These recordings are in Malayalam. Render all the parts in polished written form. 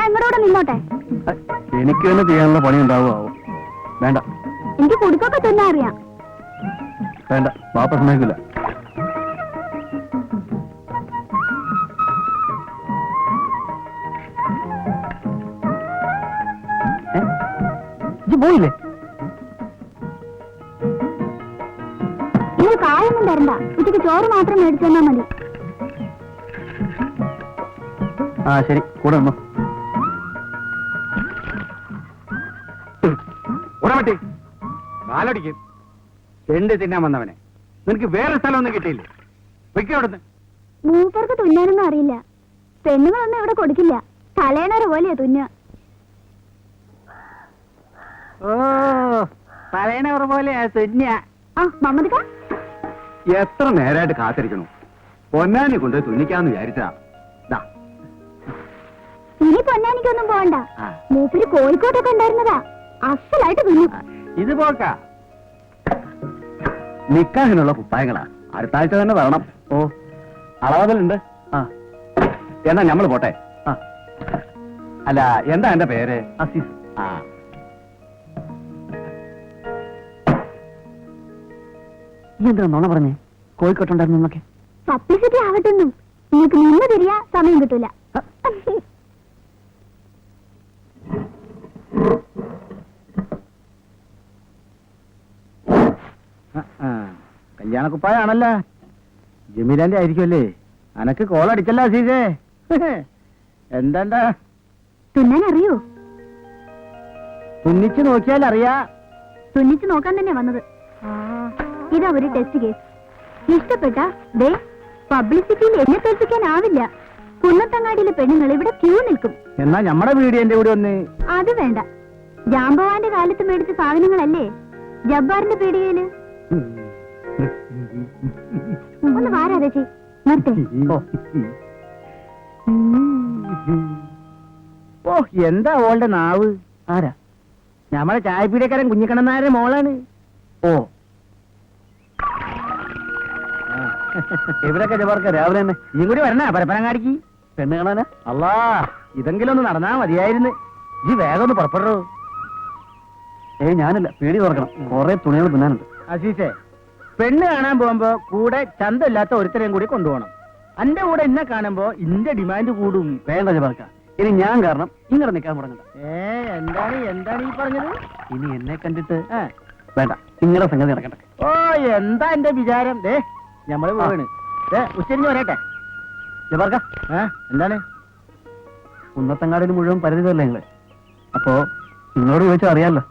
ഞങ്ങളോട് നിന്നോട്ടെ. എനിക്ക് തന്നെ ചെയ്യാനുള്ള പണി ഉണ്ടാവുമോ? വേണ്ട, എനിക്ക് കുടുക്കൊക്കെ തന്നെ അറിയാം. വേണ്ട, വാപ്പ സമ്മതിക്കില്ല. പോയില്ലേ? നിങ്ങൾ കായൊന്നും തരണ്ട, ഉച്ചയ്ക്ക് ചോറ് മാത്രം മേടിച്ചു തന്നാ മതി. ആ ശരി, കൂടെ വന്നോ. ഉടമട്ടി കാലടിക്കും. ചെണ്ട് തിന്നാൻ വന്നവനെ നിനക്ക് വേറെ സ്ഥലമൊന്നും കിട്ടിയില്ലേ? വെക്കവിടുന്ന്. മൂപ്പർക്ക് തുന്നാനൊന്നും അറിയില്ല. പെണ്ണുങ്ങളൊന്നും ഇവിടെ കൊടുക്കില്ല. തലേണര പോലെയാ തുന്ന. ഓ, തലേണവർ പോലെയാ തുന്ന. ആ മമ്മദിക്ക, എത്ര നേരമായിട്ട് കാത്തിരിക്കണു. പൊന്നാനി കൊണ്ട് തുന്നിക്കാന്ന് വിചാരിച്ചാ. ഇനി പൊന്നാനിക്കൊന്നും പോകണ്ട. മൂപ്പര് കോഴിക്കോട്ടൊക്കെ ഉണ്ടായിരുന്നതാ. അസലായിട്ട് തുന്നു. ഇത് പോക്കാ. നിക്കാഹിനുള്ള കുപ്പായങ്ങളാ. അടുത്ത ആഴ്ച തന്നെ തരണം. ഓ, അളവതലുണ്ട്. ആ, എന്നാ ഞമ്മള് പോട്ടെ. ആ, അല്ല, എന്താ എന്റെ പേര്? അസീസ്. ആ, നീ എന്താ നോണ പറഞ്ഞേ? കോഴിക്കോട്ടുണ്ടായിരുന്നൊക്കെ പബ്ലിസിറ്റി ആവട്ടെന്നും നിങ്ങൾക്ക് നിന്ന് തിരിയാ സമയം കിട്ടൂല. കല്യാണക്കുപ്പായാണല്ലോ. ജമീലാന്റെ ആയിരിക്കുമല്ലേ? അനക്ക് കോളടിച്ചല്ലോ അസീസേ. എന്താ തുന്നാൻ അറിയോ? തുന്നിച്ചു നോക്കിയാൽ അറിയാ. തുന്നിച്ചു നോക്കാൻ തന്നെ വന്നത്. ഇതാ ഒരു ടെസ്റ്റ് കേസ്. ഇഷ്ടപ്പെട്ട ദേ പബ്ലിസിറ്റിയിൽ എന്നെ തോൽപ്പിക്കാനാവില്ല. കുന്നത്തങ്ങാടിയിലെ പെണ്ണുങ്ങൾ ഇവിടെ ക്യൂ നിൽക്കും. എന്നാ ഞമ്മടെ വീഡിയോന്റെ കൂടെ ഒന്ന്. അത് വേണ്ട. ജാമ്പവാന്റെ കാലത്ത് മേടിച്ച സാധനങ്ങളല്ലേ ജബ്ബാറിന്റെ പീടികയില്. ഒന്ന് വാരാതേച്ചി നിർത്തേ. ഓ, എന്താ ഓളുടെ നാവ്. ആരാ? ഞമ്മളെ ചായപ്പീടിയക്കാരൻ കുഞ്ഞിക്കണ്ണനാരുടെ മോളാണ്. ഓ, ഇവരൊക്കെ ജബാർക്ക് രാവിലെ തന്നെ. നീ കൂടി വരണ പരപ്പനങ്ങാടിക്ക് പെണ്ണ് കാണാനാ? അല്ലാ, ഇതെങ്കിലും ഒന്ന് നടന്നാ മതിയായിരുന്നു. ഈ വേഗം ഒന്ന് പുറപ്പെടൂ. ഞാനില്ല, പേടി തുറക്കണം. കുറെ തുണികൾ തിന്നാനുണ്ട്. അസീസേ, പെണ്ണ് കാണാൻ പോകുമ്പോ കൂടെ ചന്തമില്ലാത്ത ഒരുത്തരെയും കൂടി കൊണ്ടുപോകണം. എന്റെ കൂടെ എന്നെ കാണുമ്പോ ഇന്റെ ഡിമാൻഡ് കൂടും. വേണ്ട ജബാർക്ക, ഇനി ഞാൻ കാരണം ഇങ്ങനെ നിൽക്കാൻ തുടങ്ങണ്ട. എന്താണ് ഈ പറഞ്ഞത്? ഇനി എന്നെ കണ്ടിട്ട് വേണ്ട, നിങ്ങളുടെ സംഗതി നടക്കട്ടെ. ഓ, എന്താ എന്റെ വിചാരം? ഞമ്മള് പോവാണ്. ഉച്ചരിഞ്ഞ് വരട്ടെ. ജബാർക്ക, എന്താണ്? കുന്നത്തങ്ങാടിന് മുഴുവൻ പരിധിതല്ലേ നിങ്ങള്? അപ്പോ നിങ്ങളോട് ചോദിച്ചാൽ അറിയാലോ.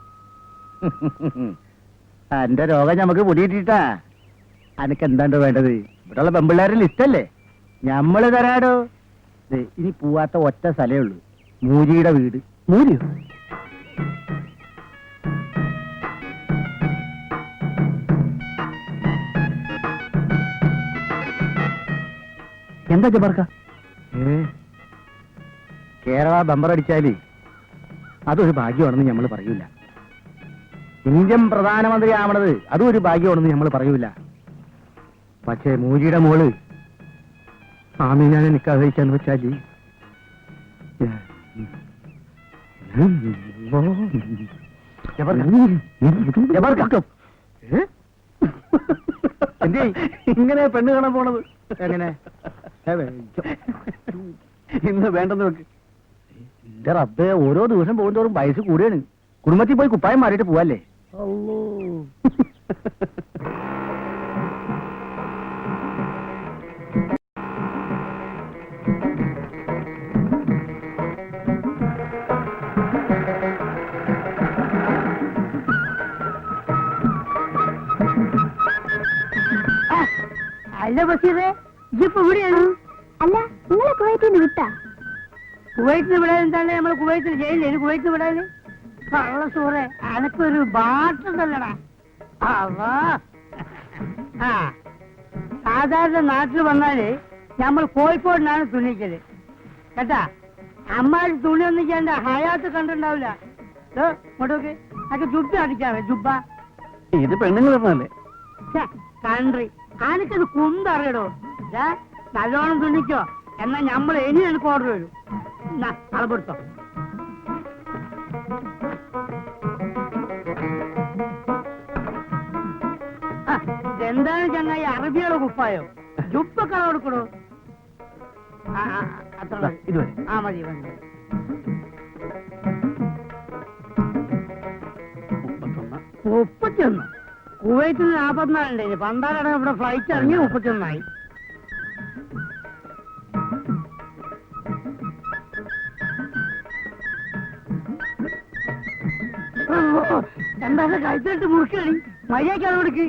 എന്റെ രോഗം ഞമ്മക്ക് പൊടിയിട്ടാ. അനക്ക് എന്താണ്ടോ വേണ്ടത്? ഇവിടെയുള്ള പെമ്പിള്ളേരുടെ ലിസ്റ്റല്ലേ ഞമ്മള് തരാടോ. ഇനി പോവാത്ത ഒറ്റ സ്ഥലേ ഉള്ളൂ, മൂരിയുടെ വീട്. മൂരിയോ? എന്താ ജബാർക്ക? കേരള ബമ്പറടിച്ചാല് അതൊരു ഭാഗ്യമാണെന്ന് നമ്മൾ പറയൂല. ഇന്ത്യൻ പ്രധാനമന്ത്രി ആവണത് അതും ഒരു ഭാഗ്യമാണെന്ന് നമ്മൾ പറയൂല. പക്ഷേ മൂരിയുടെ മോള് ആമീനാനെ നിക്കാതെ കഴിക്കാന്ന് വെച്ചാല് എന്തേ ഇങ്ങനെ പെണ്ണ് കാണാൻ പോണത്? എങ്ങനെ? ഇന്ന് വേണ്ടെന്ന് വെക്ക്. എന്റെ റബ്ബേ, ഓരോ ദിവസം പോകുന്നതോറും വയസ്സ് കൂടിയാണ്. കുടുംബത്തിൽ പോയി കുപ്പായം മാറിയിട്ട് പോവല്ലേ? അല്ല ബഷീറേ, ഇപ്പൊ ഇവിടെയാണ്? അല്ല, നിങ്ങളെ കുവൈറ്റിൽ നിന്ന് വിട്ടാ? കുവൈറ്റിന് വിടാൻ എന്താണ്? നമ്മൾ കുവൈറ്റിൽ ജയിലില്ല. കുവൈറ്റിന് വിടാന് കള്ള സൂറേ, അനക്കൊരു ബാട്ടുണ്ടല്ലടാ. ആ, സാധാരണ നാട്ടിൽ വന്നാല് നമ്മൾ കോഴിക്കോടിനാണ് തുണിക്കല് കേട്ടാ. അമ്മാരി തുണി ഒന്നും ചെയ്യണ്ട, ഹയാത്ത് കണ്ടിട്ടുണ്ടാവില്ല. ഇങ്ങോട്ടോക്ക് അതൊക്കെ ജുബ്ബ അടിക്കാവേ, ജുബ്ബ. ഇത് പെണ്ണുങ്ങൾ പറഞ്ഞല്ലേ? കൺട്രി അനക്കത് കുന്തറിയടോ. നല്ലോണം തുണിക്കോ, എന്നാ നമ്മൾ ഇനി എനിക്ക് ഓർഡർ വരും. അളപ്പെടുത്തോ. ചങ്ങായി അറബിയുടെ കുപ്പായോ ജുപ്പ കളർ കൊടുക്കണോ അത്ര മതി. ഇത് മതി. ആ മതി മതി 31 കുവൈറ്റിൽ 44 ഉണ്ടായി പണ്ടാരട ഇവിടെ ഫ്ലൈറ്റ് ഇറങ്ങി 31 എന്താ കഴിച്ചിട്ട് മുറുക്കണി മര്യാദക്കാണ് കൊടുക്ക്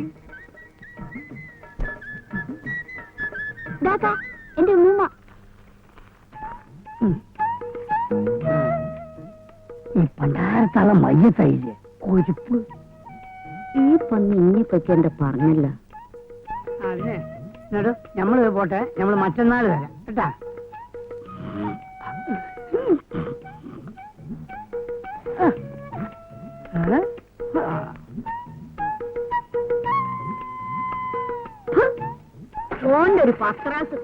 ദാദാ എന്റെ ഉമ്മ ഈ പണ്ടാരത്താളെ മയ്യത്തായില്ലേ കൊഴുപ്പ് ഈ പന്നി ഇന്നെ പറ്റി എന്താ പറഞ്ഞല്ല അതിനെ എന്നിട്ട് നമ്മള് പോട്ടെ നമ്മള് മറ്റന്നാൾ വരാം കേട്ടാ ഓന്റെ ഒരു പത്രാസ്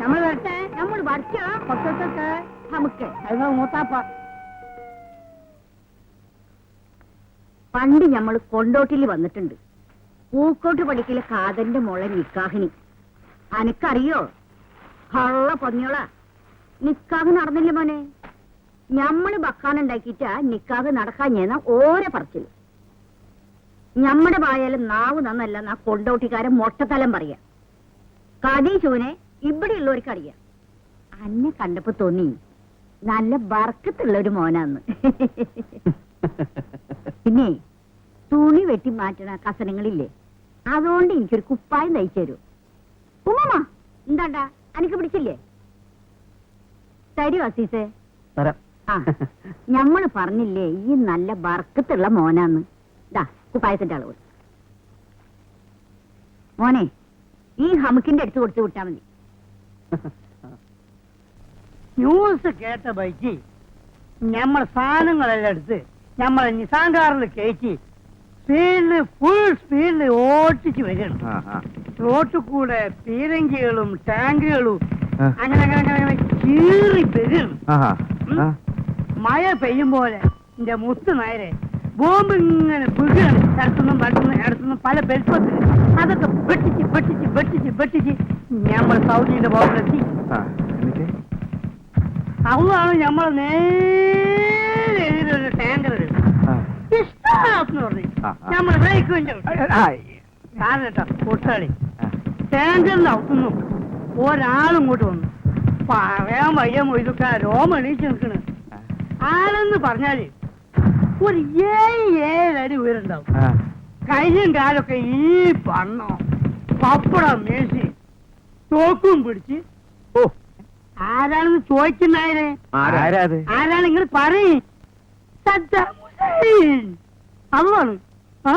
നമ്മൾ വരട്ടെ നമ്മൾ വരച്ചാ പത്തൊക്കെ നമുക്ക് അത് മൂത്താപ്പ പണ്ട് ഞമ്മൾ കൊണ്ടോട്ടിൽ വന്നിട്ടുണ്ട് പൂക്കോട്ട് പഠിക്കലെ കാതന്റെ മോളെ നിക്കാഹിനി അനക്കറിയോ ഹള്ള പൊന്നിയോള നിക്കാഹ് നടന്നില്ല മോനെ ഞമ്മള് ബക്കാനുണ്ടാക്കിട്ടാ നിക്കാഹ് നടക്കാഞ്ഞേന്ന ഓരോ പറച്ചില് ഞമ്മടെ വായാലും നാവ് നന്നല്ലെന്നാ കൊണ്ടോട്ടിക്കാരൻ മൊട്ടത്തലം പറയാ കടീശൂനെ ഇവിടെയുള്ളവർക്ക് അറിയാം അന്നെ കണ്ടപ്പോ തോന്നി നല്ല ബർക്കത്തുള്ള ഒരു മോനാന്ന് പിന്നെ തുണി വെട്ടി മാറ്റണ കസനങ്ങളില്ലേ അതുകൊണ്ട് എനിക്കൊരു കുപ്പായം തയ്ച്ചു തരൂ ഉമ്മ എന്താണ്ടാ അനക്ക് പിടിച്ചില്ലേ തരൂ അസീസേ തരാം ആ ഞമ്മള് പറഞ്ഞില്ലേ ഈ നല്ല ബർക്കത്തുള്ള മോനാന്ന് ദാ കുപ്പായത്തിന്റെ അളവ് മോനെ ഈ ഹമുക്കിന്റെ അടുത്ത് കൊടുത്തു വിട്ടാ മതി ന്യൂസ് കേട്ട ബൈക്ക് നമ്മൾ സാധനങ്ങളെല്ലാം എടുത്ത് നമ്മളെ നിസാൻ കാറിൽ കയറ്റി ഫുൾ സ്പീഡിൽ ഓട്ടിച്ച് വരികയാണ് റോട്ടിൽ കൂടെ പീരങ്കികളും ടാങ്കുകളും അങ്ങനെ അങ്ങനെ അങ്ങനെ ചീറി വരികയാണ് മഴ പെയ്യും പോലെ എന്റെ മുത്ത് നേരെ ബോംബ് ഇങ്ങനെ വീഴുകയാണ് സ്ഥലത്തുനിന്നും അടുത്തുനിന്നും പല ബെൽപ്പത്തിൽ അതൊക്കെ വെട്ടിച്ച് നമ്മൾ സൗദിന്റെ ബോംബിലെത്തി അതാണ് നമ്മളെ നേരെ എതിരൊരു ടാങ്കർ ഇഷ്ടം പറഞ്ഞു നമ്മൾ ബ്രേക്ക് കാരണം കേട്ടോ പൊട്ടാളി ടാങ്കറിന്റെ അവിടുന്നു ഒരാളും ഇങ്ങോട്ട് വന്നു പറയാൻ വയ്യ മൊയ്തൊക്കെ രോമ എണീച്ച് നിൽക്കണ് ആളെന്ന് പറഞ്ഞാല് ഒരു 7 അടി ഉയരുണ്ടാവും കയ്യും കാലൊക്കെ ഈ പണ്ണോ പപ്പടം മേശി തോക്കും പിടിച്ച് ആരാണെന്ന് ചോദിക്കുന്നായേ ആരാണ് നിങ്ങൾ പറയും സദ്ദാം ഹുസൈൻ അതാണ് ആ